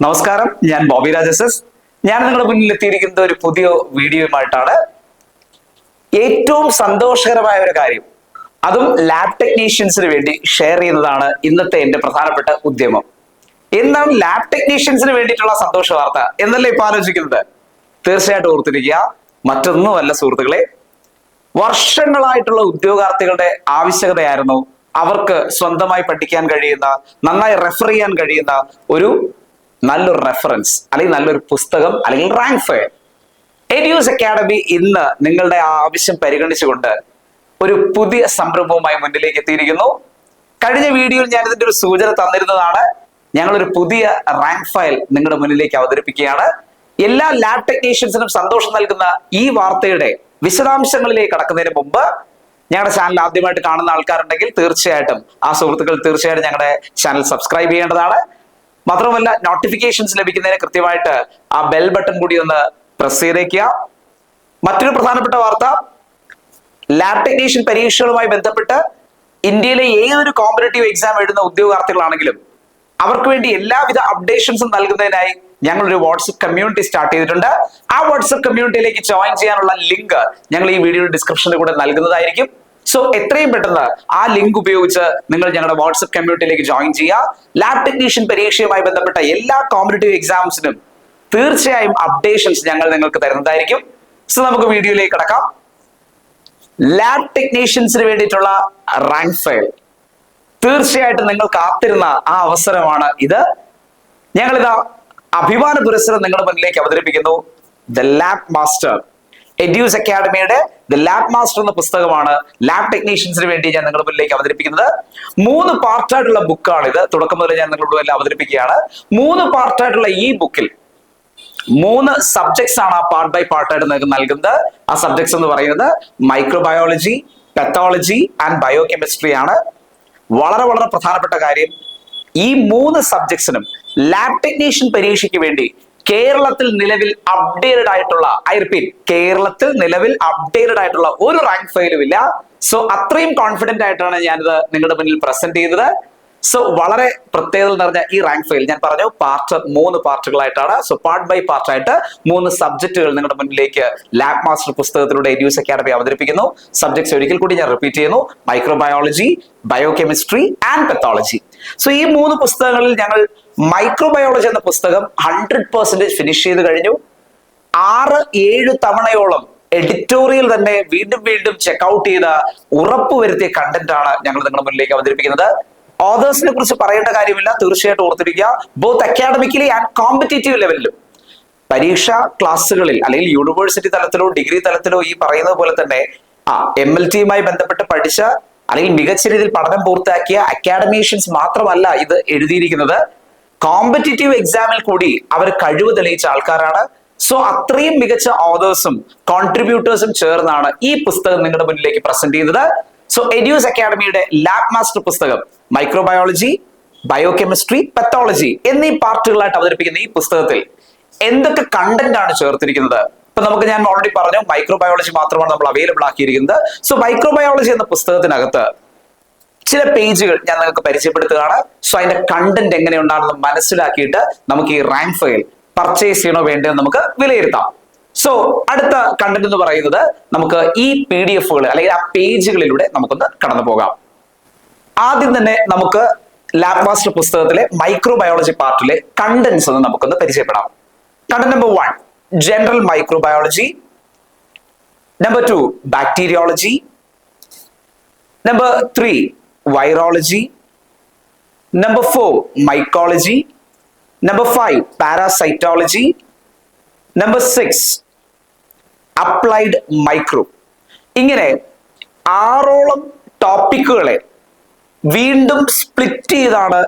നമസ്കാരം, ഞാൻ ബോബി രാജസസ്. ഞാൻ നിങ്ങളുടെ മുന്നിൽ എത്തിയിരിക്കുന്ന ഒരു പുതിയ വീഡിയോയുമായിട്ടാണ്. ഏറ്റവും സന്തോഷകരമായ ഒരു കാര്യം, അതും ലാബ് ടെക്നീഷ്യൻസിന് വേണ്ടി ഷെയർ ചെയ്യുന്നതാണ് ഇന്നത്തെ എന്റെ പ്രധാനപ്പെട്ട ഉദ്യമം. എന്താണ് ലാബ് ടെക്നീഷ്യൻസിന് വേണ്ടിയിട്ടുള്ള സന്തോഷ വാർത്ത എന്നല്ലേ ഇപ്പൊ ആലോചിക്കുന്നത്? തീർച്ചയായിട്ടും ഓർത്തിരിക്കുക, മറ്റൊന്നുമല്ല സുഹൃത്തുക്കളെ, വർഷങ്ങളായിട്ടുള്ള ഉദ്യോഗാർത്ഥികളുടെ ആവശ്യകതയായിരുന്നു അവർക്ക് സ്വന്തമായി പഠിക്കാൻ കഴിയുന്ന, നന്നായി റെഫർ ചെയ്യാൻ കഴിയുന്ന ഒരു നല്ലൊരു റെഫറൻസ് അല്ലെങ്കിൽ നല്ലൊരു പുസ്തകം അല്ലെങ്കിൽ റാങ്ക് ഫയൽ. എഡ്യൂസ് അക്കാഡമി ഇന്ന് നിങ്ങളുടെ ആ ആവശ്യം പരിഗണിച്ചുകൊണ്ട് ഒരു പുതിയ സംരംഭവുമായി മുന്നിലേക്ക് എത്തിയിരിക്കുന്നു. കഴിഞ്ഞ വീഡിയോയിൽ ഞാൻ ഇതിന്റെ ഒരു സൂചന തന്നിരുന്നതാണ്. ഞങ്ങളൊരു പുതിയ റാങ്ക് ഫയൽ നിങ്ങളുടെ മുന്നിലേക്ക് അവതരിപ്പിക്കുകയാണ്. എല്ലാ ലാബ് ടെക്നീഷ്യൻസിനും സന്തോഷം നൽകുന്ന ഈ വാർത്തയുടെ വിശദാംശങ്ങളിലേക്ക് കടക്കുന്നതിന് മുമ്പ് ഞങ്ങളുടെ ചാനൽ ആദ്യമായിട്ട് കാണുന്ന ആൾക്കാരുണ്ടെങ്കിൽ തീർച്ചയായിട്ടും ആ സുഹൃത്തുക്കൾ തീർച്ചയായിട്ടും ഞങ്ങളുടെ ചാനൽ സബ്സ്ക്രൈബ് ചെയ്യേണ്ടതാണ്. മാത്രമല്ല, നോട്ടിഫിക്കേഷൻസ് ലഭിക്കുന്നതിന് കൃത്യമായിട്ട് ആ ബെൽ ബട്ടൺ കൂടി ഒന്ന് പ്രസ് ചെയ്തേക്കുക. മറ്റൊരു പ്രധാനപ്പെട്ട വാർത്ത, ലാബ് ടെക്നീഷ്യൻ പരീക്ഷകളുമായി ബന്ധപ്പെട്ട് ഇന്ത്യയിലെ ഏതൊരു കോമ്പറ്റേറ്റീവ് എക്സാം എഴുതുന്ന ഉദ്യോഗാർത്ഥികളാണെങ്കിലും അവർക്ക് വേണ്ടി എല്ലാവിധ അപ്ഡേഷൻസും നൽകുന്നതിനായി ഞങ്ങൾ ഒരു വാട്സ്ആപ്പ് കമ്മ്യൂണിറ്റി സ്റ്റാർട്ട് ചെയ്തിട്ടുണ്ട്. ആ വാട്സ്ആപ്പ് കമ്മ്യൂണിറ്റിയിലേക്ക് ജോയിൻ ചെയ്യാനുള്ള ലിങ്ക് ഞങ്ങൾ ഈ വീഡിയോയുടെ ഡിസ്ക്രിപ്ഷനിൽ കൂടെ നൽകുന്നതായിരിക്കും. സോ എത്രയും പെട്ടെന്ന് ആ ലിങ്ക് ഉപയോഗിച്ച് നിങ്ങൾ ഞങ്ങളുടെ വാട്സ്ആപ്പ് കമ്മ്യൂണിറ്റിയിലേക്ക് ജോയിൻ ചെയ്യുക. ലാബ് ടെക്നീഷ്യൻ പരീക്ഷയുമായി ബന്ധപ്പെട്ട എല്ലാ കോമ്പറ്റേറ്റീവ് എക്സാംസിനും തീർച്ചയായും അപ്ഡേഷൻസ് ഞങ്ങൾ നിങ്ങൾക്ക് തരുന്നതായിരിക്കും. സോ നമുക്ക് വീഡിയോയിലേക്ക് കടക്കാം. ലാബ് ടെക്നീഷ്യൻസിന് വേണ്ടിയിട്ടുള്ള റാങ്ക് ഫയൽ, തീർച്ചയായിട്ടും നിങ്ങൾ കാത്തിരുന്ന ആ അവസരമാണ് ഇത്. ഞങ്ങളിതാ അഭിമാന പുരസ്സരം നിങ്ങളുടെ മുന്നിലേക്ക് അവതരിപ്പിക്കുന്നു. ദ ലാബ് മാസ്റ്റർ, എഡ്യൂസ് അക്കാഡമിയുടെ ദ ലാബ് മാസ്റ്റർ എന്ന പുസ്തകമാണ് ലാബ് ടെക്നീഷ്യൻസിന് വേണ്ടി ഞാൻ നിങ്ങളുടെ മുന്നിലേക്ക് അവതരിപ്പിക്കുന്നത്. 3 പാർട്ടായിട്ടുള്ള ബുക്കാണ് ഇത്. തുടക്കം മുതൽ ഞാൻ നിങ്ങളുടെ മുന്നിൽ അവതരിപ്പിക്കുകയാണ്. 3 പാർട്ടായിട്ടുള്ള ഈ ബുക്കിൽ 3 സബ്ജക്ട്സ് ആണ് പാർട്ട് ബൈ പാർട്ടായിട്ട് നിങ്ങൾക്ക് നൽകുന്നത്. ആ സബ്ജക്ട്സ് എന്ന് പറയുന്നത് മൈക്രോബയോളജി, പെത്തോളജി ആൻഡ് ബയോകെമിസ്ട്രി ആണ്. വളരെ വളരെ പ്രധാനപ്പെട്ട കാര്യം, ഈ 3 സബ്ജക്ട്സിനും ലാബ് ടെക്നീഷ്യൻ പരീക്ഷയ്ക്ക് വേണ്ടി കേരളത്തിൽ നിലവിൽ അപ്ഡേറ്റഡ് ആയിട്ടുള്ള, ഐ റിപ്പീറ്റ്, കേരളത്തിൽ നിലവിൽ അപ്ഡേറ്റഡ് ആയിട്ടുള്ള ഒരു റാങ്ക് ഫയലും ഇല്ല. സോ അത്രയും കോൺഫിഡന്റ് ആയിട്ടാണ് ഞാനിത് നിങ്ങളുടെ മുന്നിൽ പ്രസന്റ് ചെയ്തത്. സോ വളരെ പ്രത്യേകത നിറഞ്ഞ ഈ റാങ്ക് ഫയൽ ഞാൻ പറഞ്ഞു 3 പാർട്ടുകളായിട്ടാണ്. സോ പാർട്ട് ബൈ പാർട്ടായിട്ട് 3 സബ്ജക്റ്റുകൾ നിങ്ങളുടെ മുന്നിലേക്ക് ലാബ് മാസ്റ്റർ പുസ്തകത്തിലൂടെ എഡ്യൂസ് അക്കാഡമി അവതരിപ്പിക്കുന്നു. സബ്ജക്ട്സ് ഒരിക്കൽ കൂടി ഞാൻ റിപ്പീറ്റ് ചെയ്യുന്നു: microbiology, biochemistry and pathology. So ഈ 3 പുസ്തകങ്ങളിൽ ഞങ്ങൾ മൈക്രോബയോളജി എന്ന പുസ്തകം 100% ഫിനിഷ് ചെയ്ത് കഴിഞ്ഞു. 6-7 തവണയോളം എഡിറ്റോറിയൽ തന്നെ വീണ്ടും വീണ്ടും ചെക്ക്ഔട്ട് ചെയ്ത് ഉറപ്പുവരുത്തിയ കണ്ടന്റ് ആണ് ഞങ്ങൾ നിങ്ങളുടെ മുന്നിലേക്ക് അവതരിപ്പിക്കുന്നത്. ഓതേഴ്സിനെ കുറിച്ച് പറയേണ്ട കാര്യമില്ല, തീർച്ചയായിട്ടും ഓർത്തിരിക്കുക. ബോത്ത് അക്കാഡമിക്കലി ആൻഡ് കോമ്പറ്റേറ്റീവ് ലെവലിലും പരീക്ഷാ ക്ലാസ്സുകളിൽ അല്ലെങ്കിൽ യൂണിവേഴ്സിറ്റി തലത്തിലോ ഡിഗ്രി തലത്തിലോ ഈ പറയുന്നത് പോലെ തന്നെ MLTയുമായി ബന്ധപ്പെട്ട് പഠിച്ച അല്ലെങ്കിൽ മികച്ച രീതിയിൽ പഠനം പൂർത്തിയാക്കിയ അക്കാഡമീഷ്യൻസ് മാത്രമല്ല ഇത് എഴുതിയിരിക്കുന്നത്, കോമ്പറ്റേറ്റീവ് എക്സാമിൽ കൂടി അവർ കഴിവ് തെളിയിച്ച ആൾക്കാരാണ്. സോ അത്രയും മികച്ച ഓതേഴ്സും കോൺട്രിബ്യൂട്ടേഴ്സും ചേർന്നാണ് ഈ പുസ്തകം നിങ്ങളുടെ മുന്നിലേക്ക് പ്രസന്റ് ചെയ്തത്. സോ എഡ്യൂസ് അക്കാഡമിയുടെ ലാബ് മാസ്റ്റർ പുസ്തകം മൈക്രോബയോളജി, ബയോകെമിസ്ട്രി, പെത്തോളജി എന്നീ പാർട്ടുകളായിട്ട് അവതരിപ്പിക്കുന്ന ഈ പുസ്തകത്തിൽ എന്തൊക്കെ കണ്ടന്റ് ആണ് ചേർത്തിരിക്കുന്നത്? ഇപ്പൊ ഞാൻ ഓൾറെഡി പറഞ്ഞു, മൈക്രോബയോളജി മാത്രമാണ് നമ്മൾ അവൈലബിൾ ആക്കിയിരിക്കുന്നത്. സോ മൈക്രോബയോളജി എന്ന പുസ്തകത്തിനകത്ത് ചില പേജുകൾ ഞാൻ നിങ്ങൾക്ക് പരിചയപ്പെടുത്തുകയാണ്. സോ അതിന്റെ കണ്ടന്റ് എങ്ങനെയുണ്ടാണെന്ന് മനസ്സിലാക്കിയിട്ട് നമുക്ക് ഈ റാങ്ക് ഫയൽ പർച്ചേസ് ചെയ്യണോ വേണ്ടോ നമുക്ക് വിലയിരുത്താം. സോ അടുത്ത കണ്ടന്റ് എന്ന് പറയുന്നത്, നമുക്ക് ഈ PDF അല്ലെങ്കിൽ ആ പേജുകളിലൂടെ നമുക്കൊന്ന് കടന്നു പോകാം. ആദ്യം തന്നെ നമുക്ക് ലാബ് മാസ്റ്റർ പുസ്തകത്തിലെ മൈക്രോബയോളജി പാർട്ടിലെ കണ്ടന്റ്സ് ഒന്ന് നമുക്കൊന്ന് പരിചയപ്പെടാം. Content number 1, general microbiology. Number 2, bacteriology. Number 3, virology. Number 4, mycology. Number 5, parasitology. Number 6, applied micro. ഇങ്ങനെ 6ഓളം ടോപ്പിക്കുകളെ വീണ്ടും സ്പ്ലിറ്റ് ചെയ്താണ്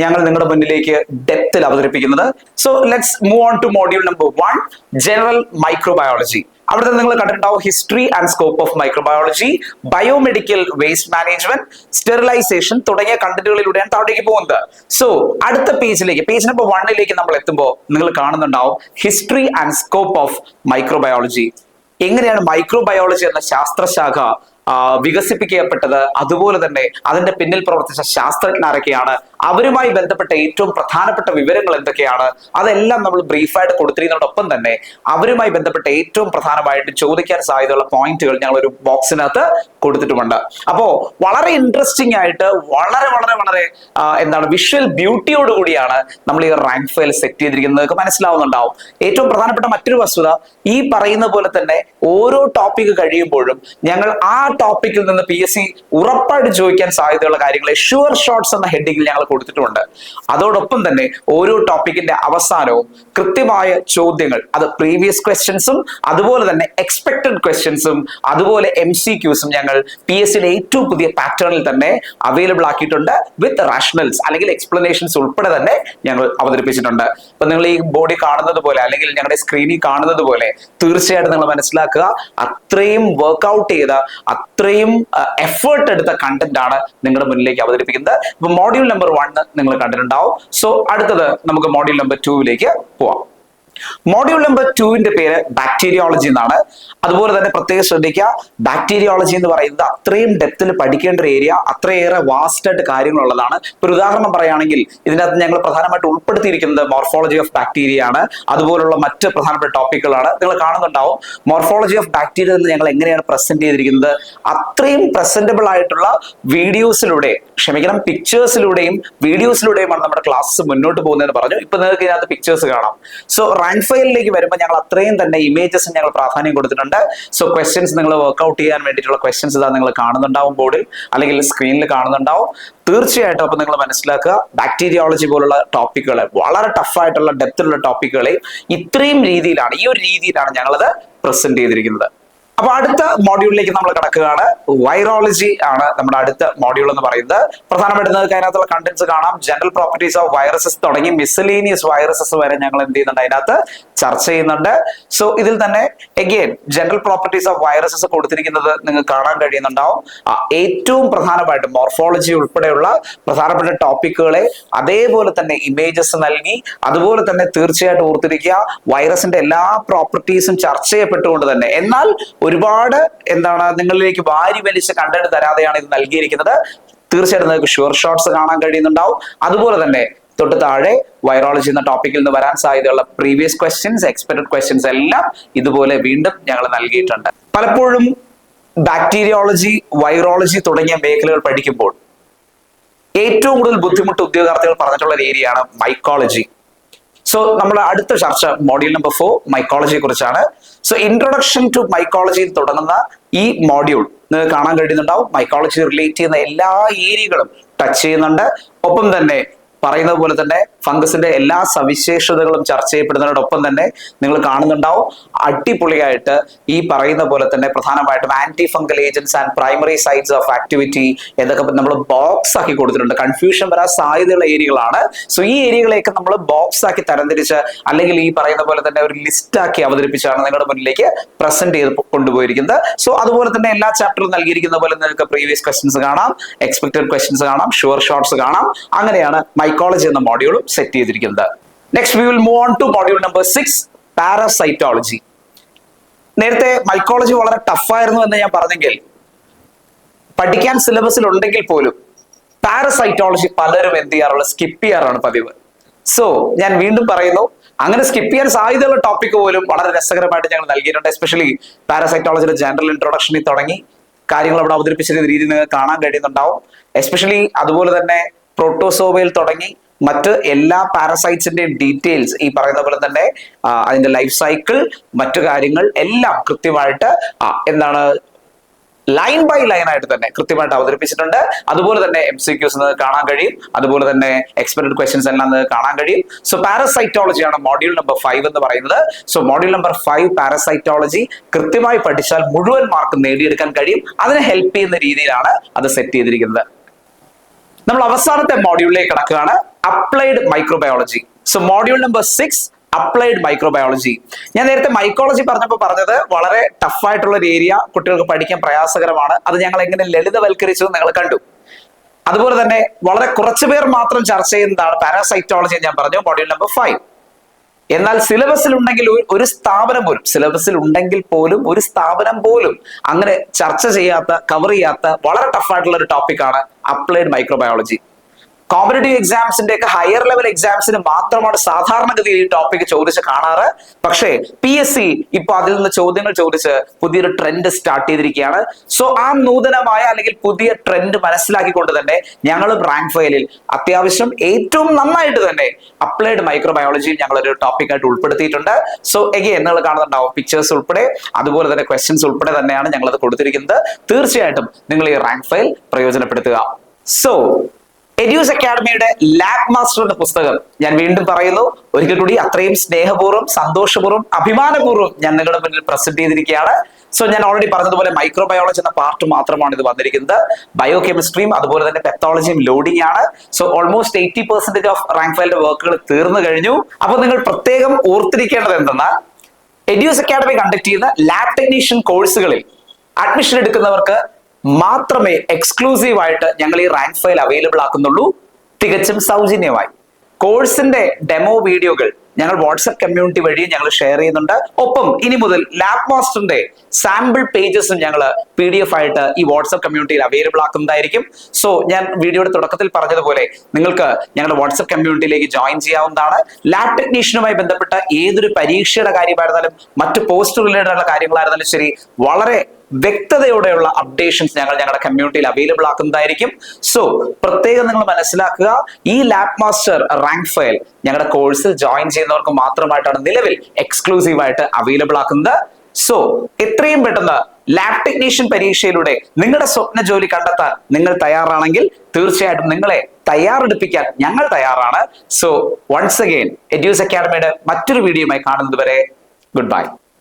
ഞങ്ങൾ നിങ്ങളുടെ മുന്നിലേക്ക് ഡെപ്തിൽ അവതരിപ്പിക്കുന്നത്. So let's move on to module number 1, general microbiology. അവിടെ നിങ്ങൾ കണ്ടിട്ടുണ്ടാവും history and scope of microbiology, biomedical waste management, sterilisation തുടങ്ങിയ കണ്ടന്റുകളിലൂടെയാണ് താഴേക്ക് പോകുന്നത്. സോ അടുത്ത പേജിലേക്ക്, പേജ് നമ്പർ 1ലേക്ക് നമ്മൾ എത്തുമ്പോൾ നിങ്ങൾ കാണുന്നുണ്ടാവും history and scope of microbiology. എങ്ങനെയാണ് മൈക്രോബയോളജി എന്ന ശാസ്ത്രശാഖ വികസിപ്പിക്കപ്പെട്ടത്, അതുപോലെ തന്നെ അതിന്റെ പിന്നിൽ പ്രവർത്തിച്ച ശാസ്ത്രജ്ഞരൊക്കെയാണ്, അവരുമായി ബന്ധപ്പെട്ട ഏറ്റവും പ്രധാനപ്പെട്ട വിവരങ്ങൾ എന്തൊക്കെയാണ്, അതെല്ലാം നമ്മൾ ബ്രീഫായിട്ട് കൊടുത്തിരിക്കുന്നതോടൊപ്പം തന്നെ അവരുമായി ബന്ധപ്പെട്ട ഏറ്റവും പ്രധാനമായിട്ട് ചോദിക്കാൻ സാധ്യതയുള്ള പോയിന്റുകൾ ഞങ്ങൾ ഒരു ബോക്സിനകത്ത് കൊടുത്തിട്ടുമുണ്ട്. അപ്പോ വളരെ ഇൻട്രസ്റ്റിംഗ് ആയിട്ട് വളരെ വളരെ വളരെ വിഷ്വൽ ബ്യൂട്ടിയോട് കൂടിയാണ് നമ്മൾ ഈ റാങ്ക് ഫയൽ സെറ്റ് ചെയ്തിരിക്കുന്നത് മനസ്സിലാവുന്നുണ്ടാവും. ഏറ്റവും പ്രധാനപ്പെട്ട മറ്റൊരു വസ്തുത, ഈ പറയുന്ന പോലെ തന്നെ ഓരോ ടോപ്പിക് കഴിയുമ്പോഴും ഞങ്ങൾ ആ ടോപ്പിക്കിൽ നിന്ന് PSC ഉറപ്പായിട്ട് ചോദിക്കാൻ സാധ്യതയുള്ള കാര്യങ്ങളെ ഷുവർ ഷോർട്സ് എന്ന ഹെഡിങ്ങിൽ ഞങ്ങൾ കൊടുത്തിട്ടുണ്ട്. അതോടൊപ്പം തന്നെ ഓരോ ടോപ്പിക്കിന്റെ അവസാനവും കൃത്യമായ ചോദ്യങ്ങൾ, അത് പ്രീവിയസ് ക്വസ്റ്റ്യൻസും അതുപോലെ തന്നെ എക്സ്പെക്ടഡ് ക്വസ്റ്റ്യൻസും അതുപോലെ MCQസും ഞങ്ങൾ PSCയുടെ ഏറ്റവും പുതിയ പാറ്റേണിൽ തന്നെ അവൈലബിൾ ആക്കിയിട്ടുണ്ട്. വിത്ത് റാഷണൽസ് അല്ലെങ്കിൽ എക്സ്പ്ലനേഷൻസ് ഉൾപ്പെടെ തന്നെ ഞങ്ങൾ അവതരിപ്പിച്ചിട്ടുണ്ട്. അപ്പൊ നിങ്ങൾ ഈ ബോഡി കാണുന്നത് പോലെ അല്ലെങ്കിൽ ഞങ്ങളുടെ സ്ക്രീനിൽ കാണുന്നത് പോലെ തീർച്ചയായിട്ടും നിങ്ങൾ മനസ്സിലാക്കുക, അത്രയും വർക്ക്ഔട്ട് ചെയ്ത അത്രയും എഫേർട്ട് എടുത്ത കണ്ടന്റ് ആണ് നിങ്ങളുടെ മുന്നിലേക്ക് അവതരിപ്പിക്കുന്നത്. ഇപ്പൊ മോഡ്യൂൾ നമ്പർ 1 നിങ്ങൾ കണ്ടിട്ടുണ്ടാവും. സോ അടുത്തത് നമുക്ക് മോഡ്യൂൾ നമ്പർ 2ലേക്ക് പോവാം. മോഡ്യൂൾ നമ്പർ 2ന്റെ പേര് ബാക്ടീരിയോളജി എന്നാണ്. അതുപോലെ തന്നെ പ്രത്യേകം ശ്രദ്ധിക്കുക, ബാക്ടീരിയോളജി എന്ന് പറയുന്നത് അത്രയും ഡെപ്തിൽ പഠിക്കേണ്ട ഒരു ഏരിയ, അത്രയേറെ വാസ്റ്റ് ആയിട്ട് കാര്യങ്ങളുള്ളതാണ്. ഒരു ഉദാഹരണം പറയുകയാണെങ്കിൽ ഇതിനകത്ത് ഞങ്ങൾ പ്രധാനമായിട്ട് ഉൾപ്പെടുത്തിയിരിക്കുന്നത് മോർഫോളജി ഓഫ് ബാക്ടീരിയ ആണ്, അതുപോലുള്ള മറ്റ് പ്രധാനപ്പെട്ട ടോപ്പിക്കുകളാണ്. നിങ്ങൾ കാണുന്നുണ്ടാവും മോർഫോളജി ഓഫ് ബാക്ടീരിയ എന്ന് ഞങ്ങൾ എങ്ങനെയാണ് പ്രസന്റ് ചെയ്തിരിക്കുന്നത്. അത്രയും പ്രസന്റബിൾ ആയിട്ടുള്ള വീഡിയോസിലൂടെ, ക്ഷമിക്കണം, പിക്ചേഴ്സിലൂടെയും വീഡിയോസിലൂടെയുമാണ് നമ്മുടെ ക്ലാസ് മുന്നോട്ട് പോകുന്നതെന്ന് പറഞ്ഞു. ഇപ്പൊ നിങ്ങൾക്ക് ഇതിനകത്ത് പിക്ചേഴ്സ് കാണാം. സോ റാങ്ക് ഫയലിലേക്ക് വരുമ്പോൾ ഞങ്ങൾ അത്രയും തന്നെ ഇമേജസ് ഞങ്ങൾ പ്രാധാന്യം കൊടുത്തിട്ടുണ്ട്. സോ ക്വസ്റ്റ്യൻസ് നിങ്ങൾ വർക്ക്ഔട്ട് ചെയ്യാൻ വേണ്ടിയിട്ടുള്ള ക്വസ്റ്റ്യൻസ് ഇതാ നിങ്ങൾ കാണുന്നുണ്ടാവും, ബോർഡിൽ അല്ലെങ്കിൽ സ്ക്രീനിൽ കാണുന്നുണ്ടാവും. തീർച്ചയായിട്ടും അപ്പൊ നിങ്ങൾ മനസ്സിലാക്കുക, ബാക്ടീരിയോളജി പോലുള്ള ടോപ്പിക്കുകളെ, വളരെ ടഫായിട്ടുള്ള ഡെപ്തിലുള്ള ടോപ്പിക്കുകളെ ഇത്രയും രീതിയിലാണ്, ഈ ഒരു രീതിയിലാണ് ഞങ്ങളത് പ്രസന്റ് ചെയ്തിരിക്കുന്നത്. അപ്പൊ അടുത്ത മോഡ്യൂളിലേക്ക് നമ്മൾ കിടക്കുകയാണ്. വൈറോളജി ആണ് നമ്മുടെ അടുത്ത മോഡ്യൂൾ എന്ന് പറയുന്നത്. പ്രധാനമായിട്ടും നിങ്ങൾക്ക് അതിനകത്തുള്ള കണ്ടന്റ്സ് കാണാം. ജനറൽ പ്രോപ്പർട്ടീസ് ഓഫ് വൈറസസ് തുടങ്ങി മിസലേനിയസ് വൈറസസ് വരെ ഞങ്ങൾ എന്ത് ചെയ്യുന്നുണ്ട്, അതിനകത്ത് ചർച്ച ചെയ്യുന്നുണ്ട്. സോ ഇതിൽ തന്നെ again general properties of viruses കൊടുത്തിരിക്കുന്നത് നിങ്ങൾക്ക് കാണാൻ കഴിയുന്നുണ്ടാവും. ഏറ്റവും പ്രധാനമായിട്ട് മോർഫോളജി ഉൾപ്പെടെയുള്ള പ്രധാനപ്പെട്ട ടോപ്പിക്കുകളെ അതേപോലെ തന്നെ ഇമേജസ് നൽകി, അതുപോലെ തന്നെ തീർച്ചയായിട്ടും ഓർത്തിരിക്കുക, വൈറസിന്റെ എല്ലാ പ്രോപ്പർട്ടീസും ചർച്ച ചെയ്യപ്പെട്ടുകൊണ്ട് തന്നെ, എന്നാൽ ഒരുപാട് നിങ്ങളിലേക്ക് വാരി വലിച്ച കണ്ടന്റ് തരാതെയാണ് ഇത് നൽകിയിരിക്കുന്നത്. തീർച്ചയായിട്ടും നിങ്ങൾക്ക് ഷുവർ ഷോർട്സ് കാണാൻ കഴിയുന്നുണ്ടാവും. അതുപോലെ തന്നെ തൊട്ട് താഴെ വൈറോളജി എന്ന ടോപ്പിക്കിൽ നിന്ന് വരാൻ സാധ്യതയുള്ള പ്രീവിയസ് ക്വസ്റ്റ്യൻസ്, എക്സ്പെക്ടഡ് ക്വസ്റ്റ്യൻസ് എല്ലാം ഇതുപോലെ വീണ്ടും ഞങ്ങൾ നൽകിയിട്ടുണ്ട്. പലപ്പോഴും ബാക്ടീരിയോളജി, വൈറോളജി തുടങ്ങിയ മേഖലകൾ പഠിക്കുമ്പോൾ ഏറ്റവും കൂടുതൽ ബുദ്ധിമുട്ട് ഉദ്യോഗാർത്ഥികൾ പറഞ്ഞിട്ടുള്ള ഒരു ഏരിയയാണ് മൈക്കോളജി. സോ നമ്മുടെ അടുത്ത ചർച്ച മോഡ്യൂൾ നമ്പർ 4 മൈക്കോളജിയെ കുറിച്ചാണ്. സോ ഇൻട്രൊഡക്ഷൻ ടു മൈക്കോളജി തുടങ്ങുന്ന ഈ മോഡ്യൂൾ നിങ്ങൾക്ക് കാണാൻ കഴിയുന്നുണ്ടാവും. മൈക്കോളജി റിലേറ്റ് ചെയ്യുന്ന എല്ലാ ഏരിയകളും ടച്ച് ചെയ്യുന്നുണ്ട്. ഒപ്പം തന്നെ പറയുന്നത് പോലെ തന്നെ ഫംഗസിന്റെ എല്ലാ സവിശേഷതകളും ചർച്ച ചെയ്യപ്പെടുന്നതിനോടൊപ്പം തന്നെ നിങ്ങൾ കാണുന്നുണ്ടാവും അടിപൊളിയായിട്ട് ഈ പറയുന്ന പോലെ തന്നെ പ്രധാനമായിട്ടും anti fungal agents and primary sites of activity എന്നൊക്കെ നമ്മൾ ബോക്സ് ആക്കി കൊടുത്തിട്ടുണ്ട്. കൺഫ്യൂഷൻ വരാൻ സാധ്യതയുള്ള ഏരിയകളാണ്. സോ ഈ ഏരിയകളെയൊക്കെ നമ്മൾ ബോക്സ് ആക്കി തരംതിരിച്ച് അല്ലെങ്കിൽ ഈ പറയുന്ന പോലെ തന്നെ ഒരു ലിസ്റ്റ് ആക്കി അവതരിപ്പിച്ചാണ് നിങ്ങളുടെ മുന്നിലേക്ക് പ്രസന്റ് ചെയ്ത് കൊണ്ടുപോയിരിക്കുന്നത്. സോ അതുപോലെ തന്നെ എല്ലാ ചാപ്റ്ററിലും നൽകിയിരിക്കുന്ന പോലെ നിങ്ങൾക്ക് പ്രീവിയസ് ക്വസ്റ്റ്യൻസ് കാണാം, എക്സ്പെക്ടഡ് ക്വസ്റ്റ്യൻസ് കാണാം, ഷുവർ ഷോർട്സ് കാണാം. അങ്ങനെയാണ് മൈക്കോളജി എന്ന മോഡ്യൂളും സെറ്റ് ചെയ്തിരിക്കുന്നത്. Next we will move on to module number 6 പാരസൈറ്റോളജി. നേരത്തെ മൈക്കോളജി വളരെ ടഫായിരുന്നു എന്ന് ഞാൻ പറഞ്ഞെങ്കിൽ പഠിക്കാൻ സിലബസിൽ ഉണ്ടെങ്കിൽ പോലും പാരസൈറ്റോളജി പലരും എന്ത് ചെയ്യാറുള്ള സ്കിപ്പ് ചെയ്യാറാണ് പതിവ്. സോ ഞാൻ വീണ്ടും പറയുന്നു, അങ്ങനെ സ്കിപ്പ് ചെയ്യാൻ സാധ്യതയുള്ള ടോപ്പിക് പോലും വളരെ രസകരമായിട്ട് ഞങ്ങൾ നൽകിയിട്ടുണ്ട്. എസ്പെഷ്യലി പാരസൈറ്റോളജിയുടെ ജനറൽ ഇൻട്രൊഡക്ഷനിൽ തുടങ്ങി കാര്യങ്ങൾ അവിടെ അവതരിപ്പിച്ചിരുന്ന രീതി നിങ്ങൾക്ക് കാണാൻ കഴിയുന്നുണ്ടാവും. എസ്പെഷ്യലി അതുപോലെ തന്നെ പ്രോട്ടോസോവയിൽ തുടങ്ങി മറ്റ് എല്ലാ പാരസൈറ്റ്സിന്റെയും ഡീറ്റെയിൽസ്, ഈ പറയുന്ന പോലെ തന്നെ അതിന്റെ ലൈഫ് സൈക്കിൾ, മറ്റു കാര്യങ്ങൾ എല്ലാം കൃത്യമായിട്ട് ലൈൻ ബൈ ലൈൻ ആയിട്ട് തന്നെ കൃത്യമായിട്ട് അവതരിപ്പിച്ചിട്ടുണ്ട്. അതുപോലെ തന്നെ MCQs കാണാൻ കഴിയും, അതുപോലെ തന്നെ എക്സ്പെക്ടഡ് ക്വസ്റ്റ്യൻസ് എല്ലാം കാണാൻ കഴിയും. സോ പാരസൈറ്റോളജി ആണ് മോഡ്യൂൾ നമ്പർ 5 എന്ന് പറയുന്നത്. സോ മോഡ്യൂൾ നമ്പർ 5 പാരസൈറ്റോളജി കൃത്യമായി പഠിച്ചാൽ മുഴുവൻ മാർക്ക് നേടിയെടുക്കാൻ കഴിയും. അതിനെ ഹെൽപ്പ് ചെയ്യുന്ന രീതിയിലാണ് അത് സെറ്റ് ചെയ്തിരിക്കുന്നത്. നമ്മൾ അവസാനത്തെ മോഡ്യൂളിലേക്ക് കിടക്കുകയാണ്, applied microbiology. So module number 6 applied microbiology. ഞാൻ നേരത്തെ മൈക്കോളജി പറഞ്ഞപ്പോൾ പറഞ്ഞത് വളരെ ടഫായിട്ടുള്ള ഒരു ഏരിയ, കുട്ടികൾക്ക് പഠിക്കാൻ പ്രയാസകരമാണ്. അത് ഞങ്ങൾ എങ്ങനെ ലളിതവൽക്കരിച്ചു നിങ്ങൾ കണ്ടു. അതുപോലെ തന്നെ വളരെ കുറച്ചു പേർ മാത്രം ചർച്ച ചെയ്യുന്നതാണ് പാരസൈറ്റോളജി ഞാൻ പറഞ്ഞു, മോഡ്യൂൾ നമ്പർ 5. എന്നാൽ സിലബസിൽ ഉണ്ടെങ്കിൽ ഒരു സ്ഥാപനം പോലും, സിലബസിൽ ഉണ്ടെങ്കിൽ പോലും ഒരു സ്ഥാപനം പോലും അങ്ങനെ ചർച്ച ചെയ്യാത്ത, കവർ ചെയ്യാത്ത വളരെ ടഫായിട്ടുള്ള ഒരു ടോപ്പിക്കാണ് അപ്ലൈഡ് മൈക്രോബയോളജി. കോമ്പറ്റേറ്റീവ് എക്സാംസിന്റെ ഒക്കെ ഹയർ ലെവൽ എക്സാംസിന് മാത്രമാണ് സാധാരണഗതിയിൽ ഈ ടോപ്പിക് ചോദിച്ച് കാണാറ്. പക്ഷേ PSC ഇപ്പൊ അതിൽ നിന്ന് ചോദ്യങ്ങൾ ചോദിച്ച് പുതിയൊരു ട്രെൻഡ് സ്റ്റാർട്ട് ചെയ്തിരിക്കുകയാണ്. സോ ആ നൂതനമായ അല്ലെങ്കിൽ പുതിയ ട്രെൻഡ് മനസ്സിലാക്കിക്കൊണ്ട് തന്നെ ഞങ്ങളും റാങ്ക് ഫയലിൽ അത്യാവശ്യം ഏറ്റവും നന്നായിട്ട് തന്നെ അപ്ലൈഡ് മൈക്രോബയോളജി ഞങ്ങൾ ഒരു ടോപ്പിക് ആയിട്ട് ഉൾപ്പെടുത്തിയിട്ടുണ്ട്. സോ എഗെയിൻ നിങ്ങൾ കാണുന്നുണ്ടാവും പിക്ചേഴ്സ് ഉൾപ്പെടെ അതുപോലെ തന്നെ ക്വസ്റ്റ്യൻസ് ഉൾപ്പെടെ തന്നെയാണ് ഞങ്ങൾ അത് കൊടുത്തിരിക്കുന്നത്. തീർച്ചയായിട്ടും നിങ്ങൾ ഈ റാങ്ക് ഫയൽ പ്രയോജനപ്പെടുത്തുക. സോ എഡ്യൂസ് അക്കാഡമിയുടെ ലാബ് മാസ്റ്റർ എന്ന പുസ്തകം ഞാൻ വീണ്ടും പറയുന്നു, ഒരിക്കൽ കൂടി അത്രയും സ്നേഹപൂർവ്വം സന്തോഷപൂർവ്വം അഭിമാനപൂർവ്വം ഞാൻ നിങ്ങളുടെ മുന്നിൽ പ്രസന്റ് ചെയ്തിരിക്കുകയാണ്. സോ ഞാൻ ഓൾറെഡി പറഞ്ഞതുപോലെ മൈക്രോബയോളജി എന്ന പാർട്ട് മാത്രമാണ് ഇത് വന്നിരിക്കുന്നത്. ബയോ കെമിസ്ട്രിയും അതുപോലെ തന്നെ പെത്തോളജിയും ലോഡിംഗ് ആണ്. സോ ഓൾമോസ്റ്റ് 80% ഓഫ് റാങ്ക് ഫയലിന്റെ വർക്കുകൾ തീർന്നു കഴിഞ്ഞു. അപ്പൊ നിങ്ങൾ പ്രത്യേകം ഓർത്തിരിക്കേണ്ടത് എന്തെന്നാൽ എഡ്യൂസ് അക്കാഡമി കണ്ടക്ട് ചെയ്യുന്ന ലാബ് ടെക്നീഷ്യൻ കോഴ്സുകളിൽ അഡ്മിഷൻ എടുക്കുന്നവർക്ക് മാത്രമേ എക്സ്ക്ലൂസീവ് ആയിട്ട് ഞങ്ങൾ ഈ റാങ്ക് ഫയൽ അവൈലബിൾ ആക്കുന്നുള്ളൂ, തികച്ചും സൗജന്യമായി. കോഴ്സിന്റെ ഡെമോ വീഡിയോകൾ ഞങ്ങൾ വാട്സ്ആപ്പ് കമ്മ്യൂണിറ്റി വഴി ഞങ്ങൾ ഷെയർ ചെയ്യുന്നുണ്ട്. ഒപ്പം ഇനി മുതൽ ലാബ് മാസ്റ്ററിന്റെ സാമ്പിൾ പേജസും ഞങ്ങൾ PDF ആയിട്ട് ഈ വാട്സ്ആപ്പ് കമ്മ്യൂണിറ്റിയിൽ അവൈലബിൾ ആക്കുന്നതായിരിക്കും. സോ ഞാൻ വീഡിയോയുടെ തുടക്കത്തിൽ പറഞ്ഞതുപോലെ നിങ്ങൾക്ക് ഞങ്ങളുടെ വാട്സ്ആപ്പ് കമ്മ്യൂണിറ്റിയിലേക്ക് ജോയിൻ ചെയ്യാവുന്നതാണ്. ലാബ് ടെക്നീഷ്യനുമായി ബന്ധപ്പെട്ട ഏതൊരു പരീക്ഷയുടെ കാര്യമായിരുന്നാലും മറ്റ് പോസ്റ്റ് റിലേറ്റഡ് ആയിട്ടുള്ള കാര്യങ്ങളായിരുന്നാലും ശരി, വളരെ വ്യക്തതയോടെയുള്ള അപ്ഡേഷൻസ് ഞങ്ങൾ ഞങ്ങളുടെ കമ്മ്യൂണിറ്റിയിൽ അവൈലബിൾ ആക്കുന്നതായിരിക്കും. സോ പ്രത്യേകം നിങ്ങൾ മനസ്സിലാക്കുക, ഈ ലാബ് മാസ്റ്റർ റാങ്ക് ഫയൽ ഞങ്ങളുടെ കോഴ്സിൽ ജോയിൻ ചെയ്യുന്നവർക്ക് മാത്രമായിട്ടാണ് നിലവിൽ എക്സ്ക്ലൂസീവ് ആയിട്ട് അവൈലബിൾ ആക്കുന്നത്. സോ എത്രയും പെട്ടെന്ന് ലാബ് ടെക്നീഷ്യൻ പരീക്ഷയിലൂടെ നിങ്ങളുടെ സ്വപ്ന ജോലി കണ്ടെത്താൻ നിങ്ങൾ തയ്യാറാണെങ്കിൽ തീർച്ചയായിട്ടും നിങ്ങളെ തയ്യാറെടുപ്പിക്കാൻ ഞങ്ങൾ തയ്യാറാണ്. സോ വൺസ് അഗെയിൻ എഡ്യൂസ് അക്കാഡമിയുടെ മറ്റൊരു വീഡിയോയുമായി കാണുന്നത് വരെ ഗുഡ് ബൈ.